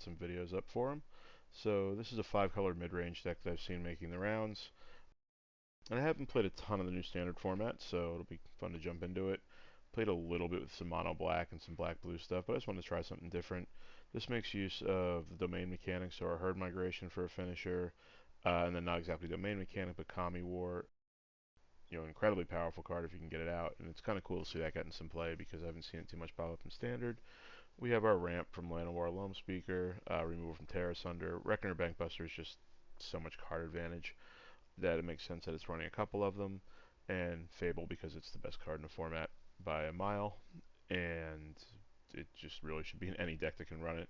some videos up for them. So this is a 5-color mid-range deck that I've seen making the rounds. And I haven't played a ton of the new standard format, so it'll be fun to jump into it. Played a little bit with some mono black and some black blue stuff, but I just wanted to try something different. This makes use of the domain mechanics, so our herd migration for a finisher, and then not exactly domain mechanic, but Kami War. Incredibly powerful card if you can get it out, and it's kind of cool to see that getting some play because I haven't seen it too much pop up in standard. We have our ramp from Llanowar Loam Speaker, removal from Terra Sunder. Reckoner Bankbuster is just so much card advantage that it makes sense that it's running a couple of them, and Fable because it's the best card in the format by a mile, and it just really should be in any deck that can run it.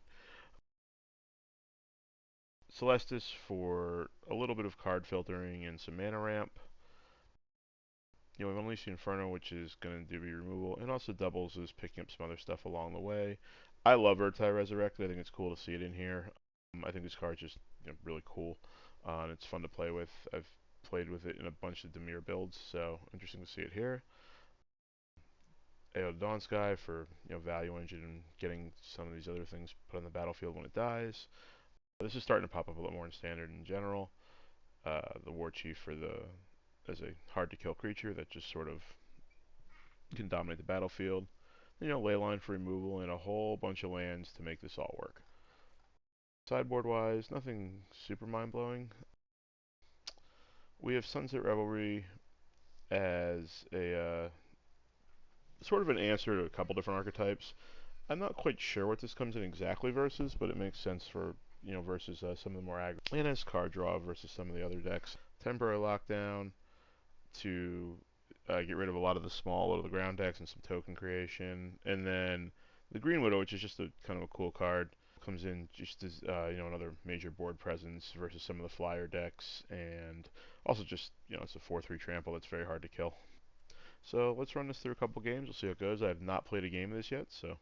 Celestis for a little bit of card filtering and some mana ramp. We have Unleash the Inferno, which is going to do removal, and also doubles as picking up some other stuff along the way. I love Urtai Resurrected. I think it's cool to see it in here. I think this card's just really cool, and it's fun to play with. I've played with it in a bunch of Dimir builds, so interesting to see it here. AO Dawn Sky for value engine and getting some of these other things put on the battlefield when it dies. This is starting to pop up a lot more in standard in general. The War Chief for the as a hard to kill creature that just sort of can dominate the battlefield. Leyline for removal and a whole bunch of lands to make this all work. Sideboard wise, nothing super mind blowing. We have Sunset Revelry as a sort of an answer to a couple different archetypes. I'm not quite sure what this comes in exactly versus, but it makes sense for versus some of the more aggro. And as card draw versus some of the other decks. Temporary Lockdown to get rid of a lot of the small, low to the ground decks and some token creation. And then the Green Widow, which is just a kind of a cool card, comes in just as another major board presence versus some of the flyer decks, and also just it's a 4/3 trample that's very hard to kill. So let's run this through a couple games. We'll see how it goes. I have not played a game of this yet, so